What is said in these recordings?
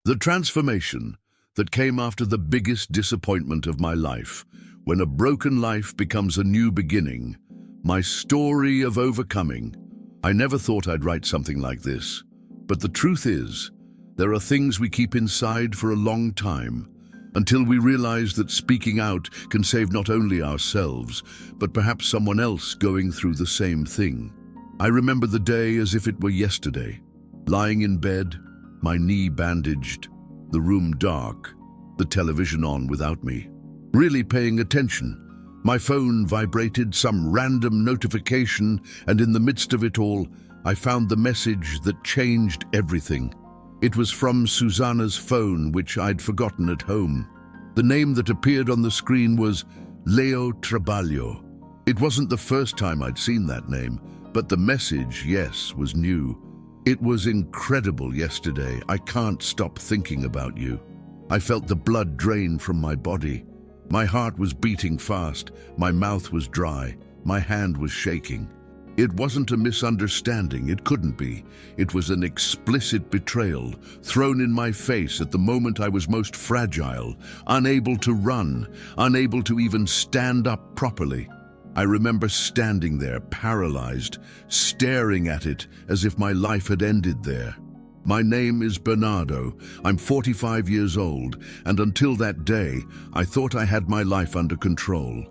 The transformation that came after the biggest disappointment of my life, when a broken life becomes a new beginning, my story of overcoming. I never thought I'd write something like this, but the truth is, there are things we keep inside for a long time, until we realize that speaking out can save not only ourselves, but perhaps someone else going through the same thing. I remember the day as if it were yesterday, lying in bed, my knee bandaged, the room dark, the television on without me. Really paying attention, my phone vibrated, some random notification, and in the midst of it all, I found the message that changed everything. It was from Susanna's phone, which I'd forgotten at home. The name that appeared on the screen was Leo Trabalho. It wasn't the first time I'd seen that name, but the message, yes, was new. It was incredible yesterday. I can't stop thinking about you. I felt the blood drain from my body. My heart was beating fast. My mouth was dry. My hand was shaking. It wasn't a misunderstanding. It couldn't be. It was an explicit betrayal, thrown in my face at the moment I was most fragile, unable to run, unable to even stand up properly. I remember standing there, paralyzed, staring at it as if my life had ended there. My name is Bernardo. I'm 45 years old, and until that day, I thought I had my life under control.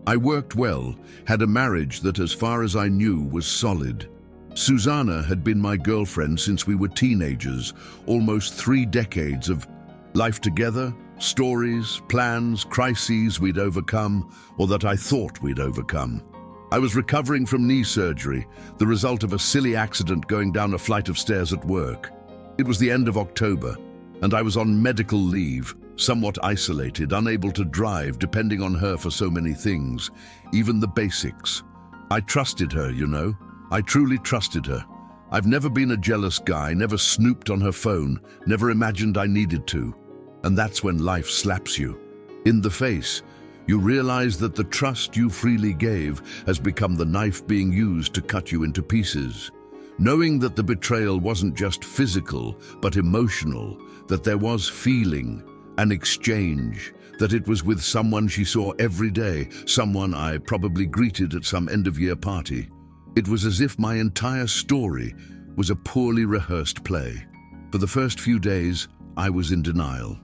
I worked well, had a marriage that, as far as I knew, was solid. Susanna had been my girlfriend since we were teenagers, almost 3 decades of life together, stories, plans, crises we'd overcome, or that I thought we'd overcome. I was recovering from knee surgery, the result of a silly accident going down a flight of stairs at work. It was the end of October, and I was on medical leave, somewhat isolated, unable to drive, depending on her for so many things, even the basics. I trusted her, you know. I truly trusted her. I've never been a jealous guy, never snooped on her phone, never imagined I needed to. And that's when life slaps you in the face. You realize that the trust you freely gave has become the knife being used to cut you into pieces. Knowing that the betrayal wasn't just physical, but emotional, that there was feeling, an exchange, that it was with someone she saw every day, someone I probably greeted at some end-of-year party. It was as if my entire story was a poorly rehearsed play. For the first few days, I was in denial.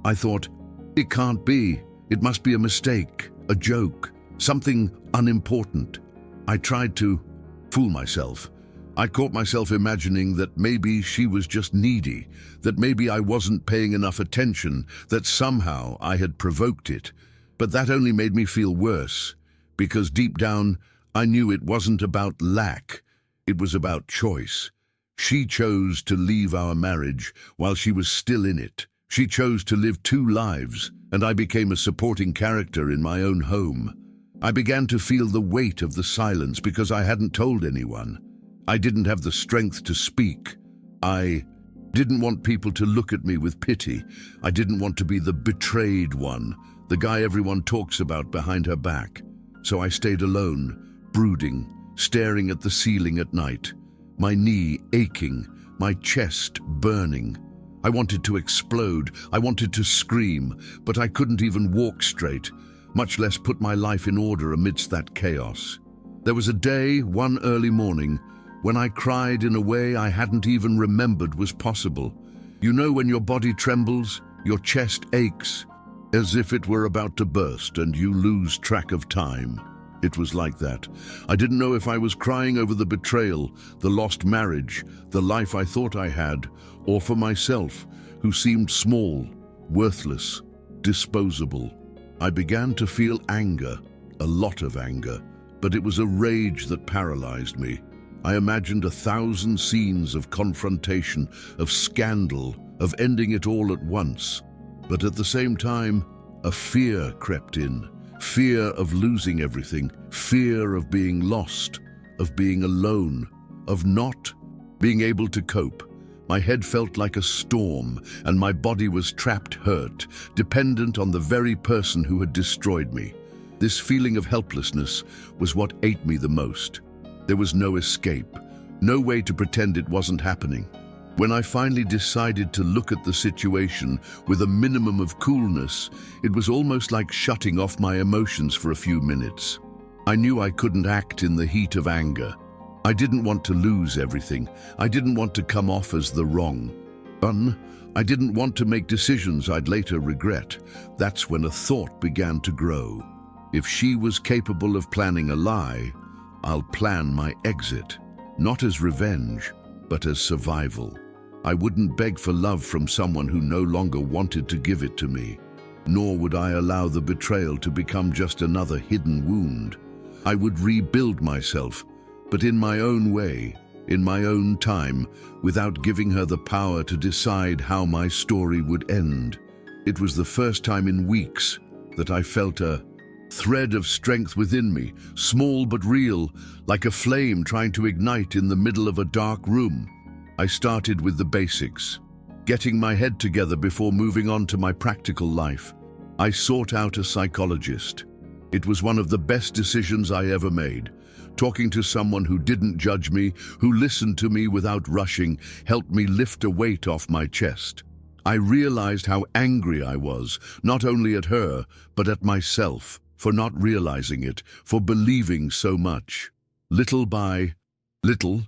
I thought, it can't be. It must be a mistake, a joke, something unimportant. I tried to fool myself. I caught myself imagining that maybe she was just needy, that maybe I wasn't paying enough attention, that somehow I had provoked it. But that only made me feel worse, because deep down, I knew it wasn't about lack. It was about choice. She chose to leave our marriage while she was still in it. She chose to live 2 lives, and I became a supporting character in my own home. I began to feel the weight of the silence because I hadn't told anyone. I didn't have the strength to speak. I didn't want people to look at me with pity. I didn't want to be the betrayed one, the guy everyone talks about behind her back. So I stayed alone, brooding, staring at the ceiling at night, my knee aching, my chest burning. I wanted to explode, I wanted to scream, but I couldn't even walk straight, much less put my life in order amidst that chaos. There was a day, one early morning, when I cried in a way I hadn't even remembered was possible. You know when your body trembles, your chest aches, as if it were about to burst and you lose track of time. It was like that. I didn't know if I was crying over the betrayal, the lost marriage, the life I thought I had, or for myself, who seemed small, worthless, disposable. I began to feel anger, a lot of anger, but it was a rage that paralyzed me. I imagined 1,000 scenes of confrontation, of scandal, of ending it all at once. But at the same time, a fear crept in. Fear of losing everything, fear of being lost, of being alone, of not being able to cope. My head felt like a storm, and my body was trapped, hurt, dependent on the very person who had destroyed me. This feeling of helplessness was what ate me the most. There was no escape, no way to pretend it wasn't happening. When I finally decided to look at the situation with a minimum of coolness, it was almost like shutting off my emotions for a few minutes. I knew I couldn't act in the heat of anger. I didn't want to lose everything. I didn't want to come off as the wrong one. I didn't want to make decisions I'd later regret. That's when a thought began to grow. If she was capable of planning a lie, I'll plan my exit, not as revenge, but as survival. I wouldn't beg for love from someone who no longer wanted to give it to me, nor would I allow the betrayal to become just another hidden wound. I would rebuild myself, but in my own way, in my own time, without giving her the power to decide how my story would end. It was the first time in weeks that I felt a thread of strength within me, small but real, like a flame trying to ignite in the middle of a dark room. I started with the basics, getting my head together before moving on to my practical life. I sought out a psychologist. It was one of the best decisions I ever made. Talking to someone who didn't judge me, who listened to me without rushing, helped me lift a weight off my chest. I realized how angry I was, not only at her, but at myself, for not realizing it, for believing so much. Little by little,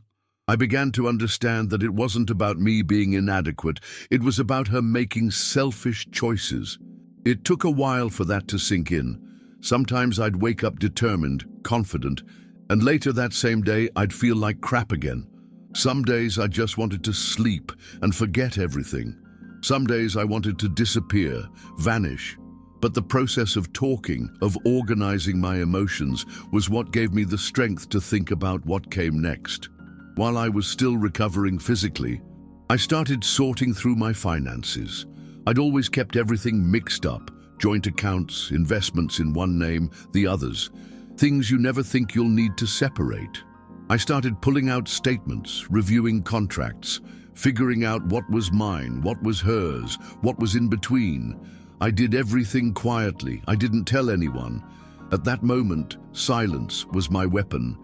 I began to understand that it wasn't about me being inadequate, it was about her making selfish choices. It took a while for that to sink in. Sometimes I'd wake up determined, confident, and later that same day I'd feel like crap again. Some days I just wanted to sleep and forget everything. Some days I wanted to disappear, vanish. But the process of talking, of organizing my emotions, was what gave me the strength to think about what came next. While I was still recovering physically, I started sorting through my finances. I'd always kept everything mixed up, joint accounts, investments in one name, the others, things you never think you'll need to separate. I started pulling out statements, reviewing contracts, figuring out what was mine, what was hers, what was in between. I did everything quietly. I didn't tell anyone. At that moment, silence was my weapon.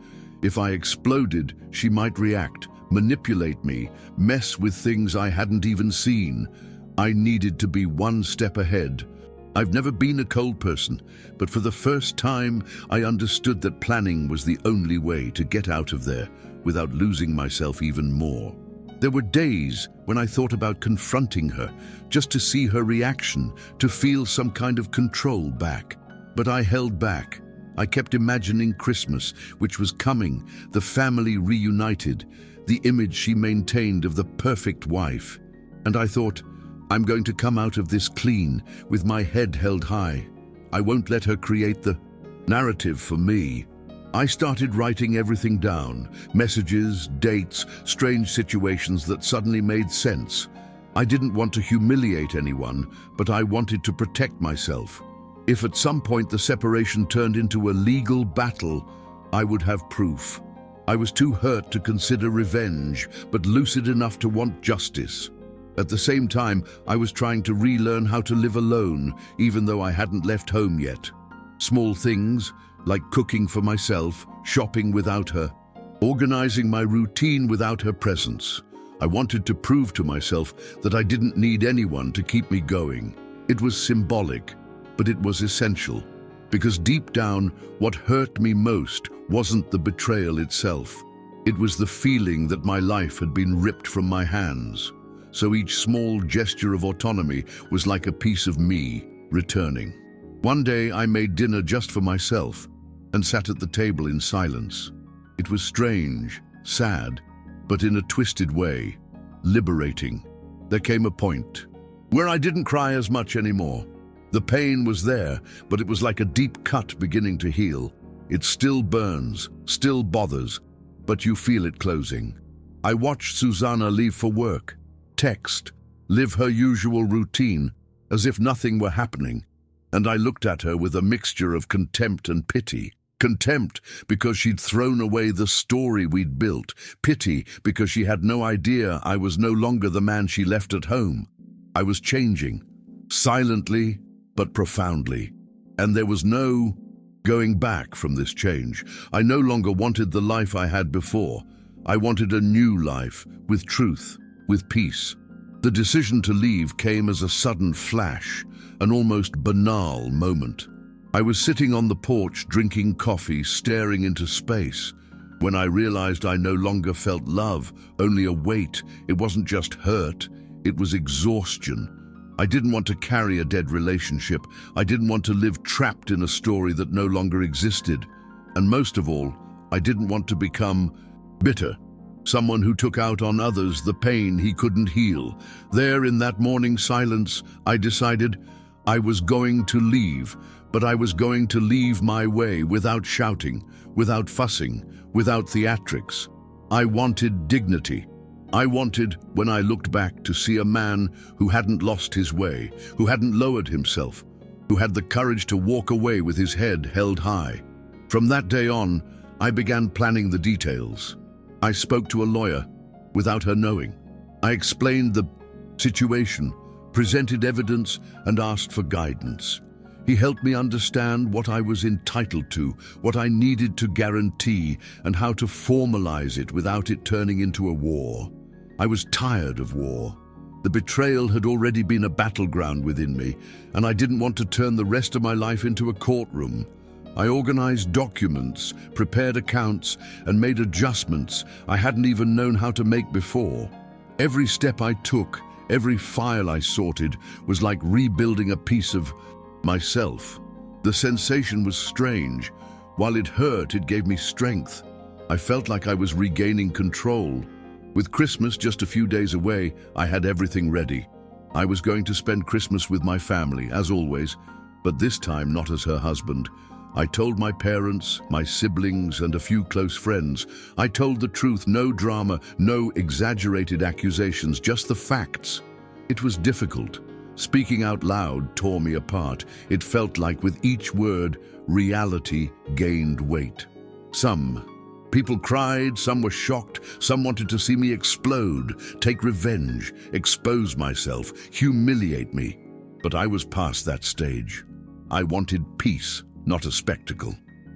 If I exploded, she might react, manipulate me, mess with things I hadn't even seen. I needed to be one step ahead. I've never been a cold person, but for the first time, I understood that planning was the only way to get out of there without losing myself even more. There were days when I thought about confronting her, just to see her reaction, to feel some kind of control back. But I held back. I kept imagining Christmas, which was coming, the family reunited, the image she maintained of the perfect wife. And I thought, I'm going to come out of this clean, with my head held high. I won't let her create the narrative for me. I started writing everything down, messages, dates, strange situations that suddenly made sense. I didn't want to humiliate anyone, but I wanted to protect myself. If at some point the separation turned into a legal battle, I would have proof. I was too hurt to consider revenge, but lucid enough to want justice. At the same time, I was trying to relearn how to live alone, even though I hadn't left home yet. Small things, like cooking for myself, shopping without her, organizing my routine without her presence. I wanted to prove to myself that I didn't need anyone to keep me going. It was symbolic, but it was essential, because deep down, what hurt me most wasn't the betrayal itself. It was the feeling that my life had been ripped from my hands. So each small gesture of autonomy was like a piece of me returning. One day I made dinner just for myself and sat at the table in silence. It was strange, sad, but in a twisted way, liberating. There came a point where I didn't cry as much anymore. The pain was there, but it was like a deep cut beginning to heal. It still burns, still bothers, but you feel it closing. I watched Susanna leave for work, text, live her usual routine, as if nothing were happening. And I looked at her with a mixture of contempt and pity. Contempt because she'd thrown away the story we'd built. Pity because she had no idea I was no longer the man she left at home. I was changing, silently but profoundly. And there was no going back from this change. I no longer wanted the life I had before. I wanted a new life with truth, with peace. The decision to leave came as a sudden flash, an almost banal moment. I was sitting on the porch drinking coffee, staring into space, when I realized I no longer felt love, only a weight. It wasn't just hurt, it was exhaustion. I didn't want to carry a dead relationship. I didn't want to live trapped in a story that no longer existed. And most of all, I didn't want to become bitter. Someone who took out on others the pain he couldn't heal. There in that morning silence, I decided I was going to leave, but I was going to leave my way, without shouting, without fussing, without theatrics. I wanted dignity. I wanted, when I looked back, to see a man who hadn't lost his way, who hadn't lowered himself, who had the courage to walk away with his head held high. From that day on, I began planning the details. I spoke to a lawyer without her knowing. I explained the situation, presented evidence, and asked for guidance. He helped me understand what I was entitled to, what I needed to guarantee, and how to formalize it without it turning into a war. I was tired of war. The betrayal had already been a battleground within me, and I didn't want to turn the rest of my life into a courtroom. I organized documents, prepared accounts, and made adjustments I hadn't even known how to make before. Every step I took, every file I sorted, was like rebuilding a piece of myself. The sensation was strange. While it hurt, it gave me strength. I felt like I was regaining control. With Christmas just a few days away, I had everything ready. I was going to spend Christmas with my family, as always, but this time not as her husband. I told my parents, my siblings, and a few close friends. I told the truth, no drama, no exaggerated accusations, just the facts. It was difficult. Speaking out loud tore me apart. It felt like with each word, reality gained weight. Some people cried, some were shocked, some wanted to see me explode, take revenge, expose myself, humiliate me. But I was past that stage. I wanted peace, not a spectacle.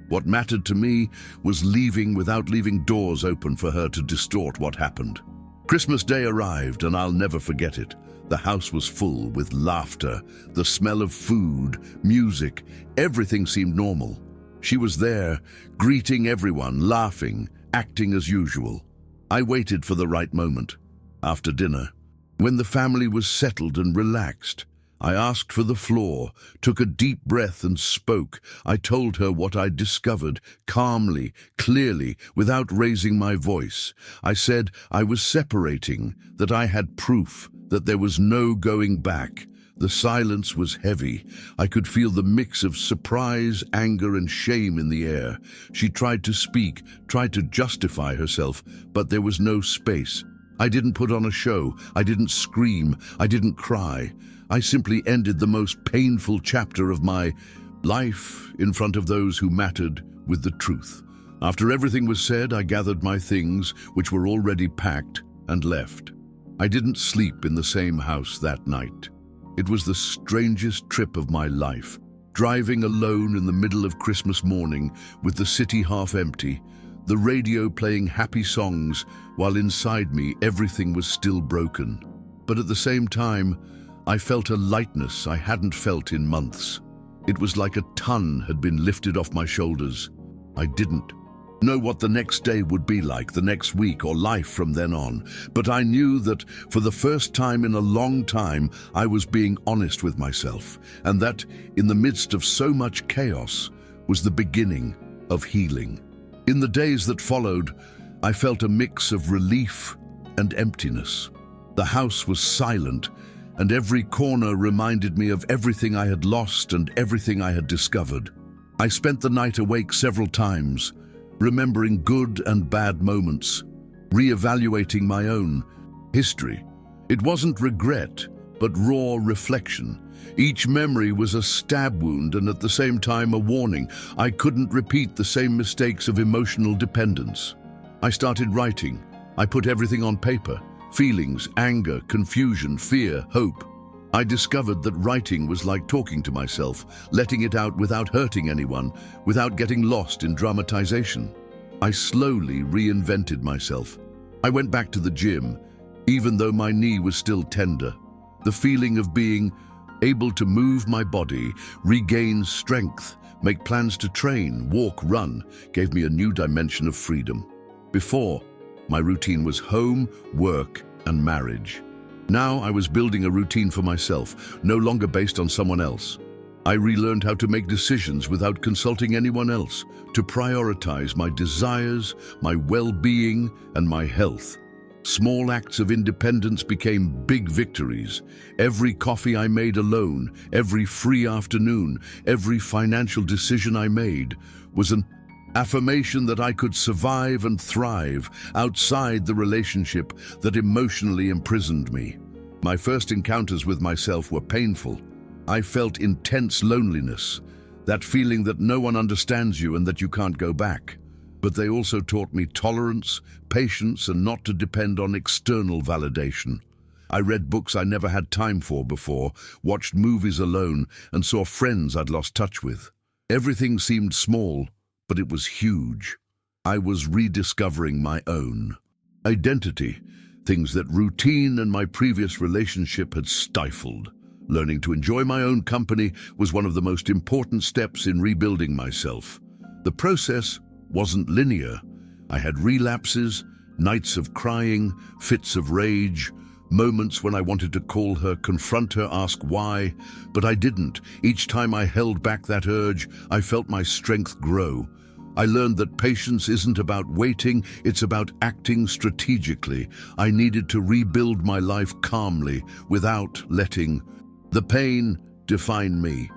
What mattered to me was leaving without leaving doors open for her to distort what happened. Christmas Day arrived, and I'll never forget it. The house was full with laughter, the smell of food, music. Everything seemed normal. She was there, greeting everyone, laughing, acting as usual. I waited for the right moment. After dinner, when the family was settled and relaxed, I asked for the floor, took a deep breath and spoke. I told her what I'd discovered, calmly, clearly, without raising my voice. I said I was separating, that I had proof, that there was no going back. The silence was heavy. I could feel the mix of surprise, anger, and shame in the air. She tried to speak, tried to justify herself, but there was no space. I didn't put on a show. I didn't scream. I didn't cry. I simply ended the most painful chapter of my life in front of those who mattered with the truth. After everything was said, I gathered my things, which were already packed, and left. I didn't sleep in the same house that night. It was the strangest trip of my life. Driving alone in the middle of Christmas morning, with the city half empty, the radio playing happy songs, while inside me everything was still broken. But at the same time, I felt a lightness I hadn't felt in months. It was like a ton had been lifted off my shoulders. I didn't know what the next day would be like, the next week, or life from then on, but I knew that for the first time in a long time, I was being honest with myself, and that in the midst of so much chaos was the beginning of healing. In the days that followed, I felt a mix of relief and emptiness. The house was silent, and every corner reminded me of everything I had lost and everything I had discovered. I spent the night awake several times, remembering good and bad moments, re-evaluating my own history. It wasn't regret, but raw reflection. Each memory was a stab wound and at the same time a warning. I couldn't repeat the same mistakes of emotional dependence. I started writing. I put everything on paper. Feelings, anger, confusion, fear, hope. I discovered that writing was like talking to myself, letting it out without hurting anyone, without getting lost in dramatization. I slowly reinvented myself. I went back to the gym, even though my knee was still tender. The feeling of being able to move my body, regain strength, make plans to train, walk, run, gave me a new dimension of freedom. Before, my routine was home, work, and marriage. Now I was building a routine for myself, no longer based on someone else. I relearned how to make decisions without consulting anyone else, to prioritize my desires, my well-being, and my health. Small acts of independence became big victories. Every coffee I made alone, every free afternoon, every financial decision I made was an affirmation that I could survive and thrive outside the relationship that emotionally imprisoned me. My first encounters with myself were painful. I felt intense loneliness, that feeling that no one understands you and that you can't go back. But they also taught me tolerance, patience, and not to depend on external validation. I read books I never had time for before, watched movies alone, and saw friends I'd lost touch with. Everything seemed small, but it was huge. I was rediscovering my own identity, things that routine and my previous relationship had stifled. Learning to enjoy my own company was one of the most important steps in rebuilding myself. The process wasn't linear. I had relapses, nights of crying, fits of rage, moments when I wanted to call her, confront her, ask why, but I didn't. Each time I held back that urge, I felt my strength grow. I learned that patience isn't about waiting, it's about acting strategically. I needed to rebuild my life calmly, without letting the pain define me.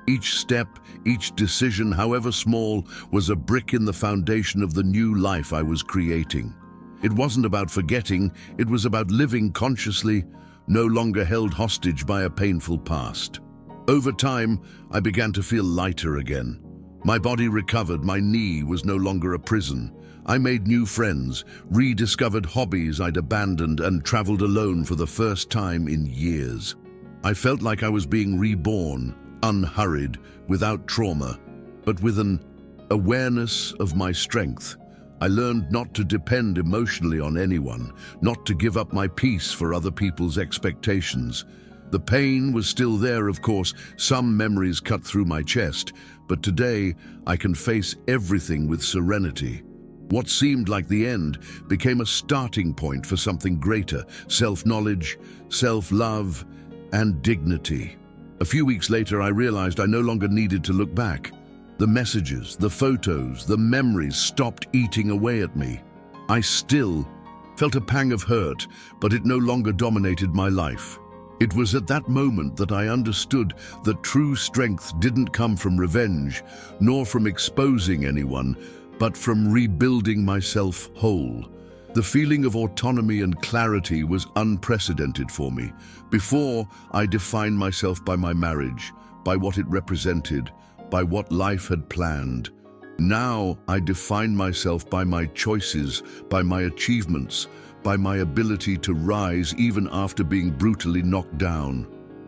Each step, each decision, however small, was a brick in the foundation of the new life I was creating. It wasn't about forgetting, it was about living consciously, no longer held hostage by a painful past. Over time, I began to feel lighter again. My body recovered, my knee was no longer a prison. I made new friends, rediscovered hobbies I'd abandoned, and traveled alone for the first time in years. I felt like I was being reborn, unhurried, without trauma, but with an awareness of my strength. I learned not to depend emotionally on anyone, not to give up my peace for other people's expectations. The pain was still there, of course, some memories cut through my chest, but today I can face everything with serenity. What seemed like the end became a starting point for something greater: self-knowledge, self-love, and dignity. A few weeks later, I realized I no longer needed to look back. The messages, the photos, the memories stopped eating away at me. I still felt a pang of hurt, but it no longer dominated my life. It was at that moment that I understood that true strength didn't come from revenge, nor from exposing anyone, but from rebuilding myself whole. The feeling of autonomy and clarity was unprecedented for me. Before, I defined myself by my marriage, by what it represented, by what life had planned. Now, I define myself by my choices, by my achievements, by my ability to rise even after being brutally knocked down.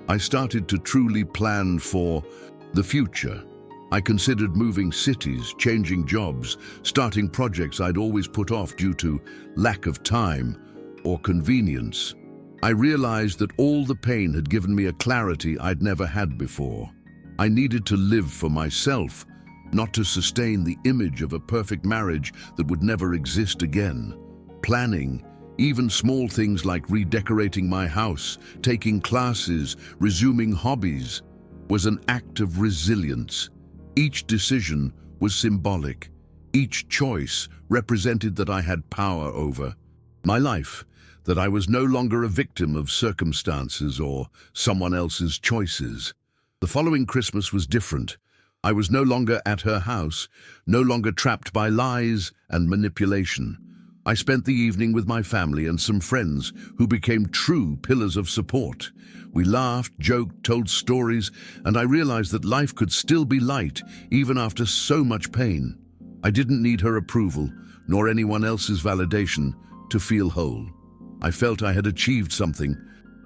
I started to truly plan for the future. I considered moving cities, changing jobs, starting projects I'd always put off due to lack of time or convenience. I realized that all the pain had given me a clarity I'd never had before. I needed to live for myself, not to sustain the image of a perfect marriage that would never exist again. Planning, even small things like redecorating my house, taking classes, resuming hobbies, was an act of resilience. Each decision was symbolic. Each choice represented that I had power over my life, that I was no longer a victim of circumstances or someone else's choices. The following Christmas was different. I was no longer at her house, no longer trapped by lies and manipulation. I spent the evening with my family and some friends who became true pillars of support. We laughed, joked, told stories, and I realized that life could still be light even after so much pain. I didn't need her approval, nor anyone else's validation, to feel whole. I felt I had achieved something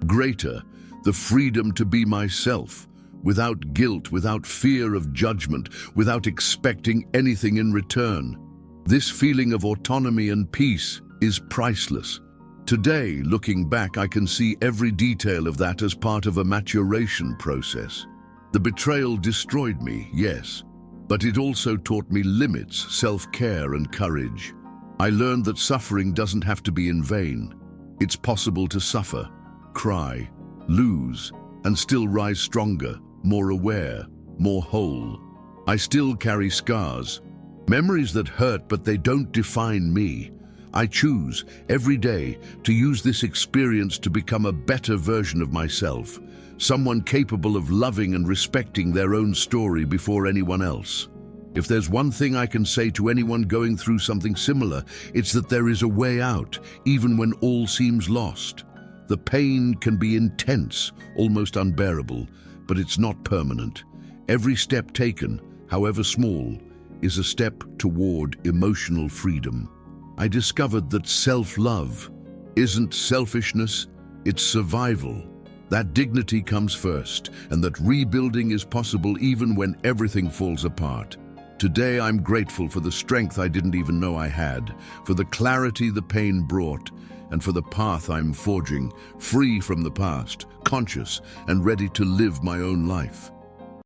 greater, the freedom to be myself, without guilt, without fear of judgment, without expecting anything in return. This feeling of autonomy and peace is priceless. Today, looking back, I can see every detail of that as part of a maturation process. The betrayal destroyed me, yes, but it also taught me limits, self-care, and courage. I learned that suffering doesn't have to be in vain. It's possible to suffer, cry, lose, and still rise stronger, more aware, more whole. I still carry scars, memories that hurt, but they don't define me. I choose, every day, to use this experience to become a better version of myself, someone capable of loving and respecting their own story before anyone else. If there's one thing I can say to anyone going through something similar, it's that there is a way out, even when all seems lost. The pain can be intense, almost unbearable, but it's not permanent. Every step taken, however small, is a step toward emotional freedom. I discovered that self-love isn't selfishness, it's survival. That dignity comes first, and that rebuilding is possible even when everything falls apart. Today, I'm grateful for the strength I didn't even know I had, for the clarity the pain brought, and for the path I'm forging, free from the past, conscious and ready to live my own life.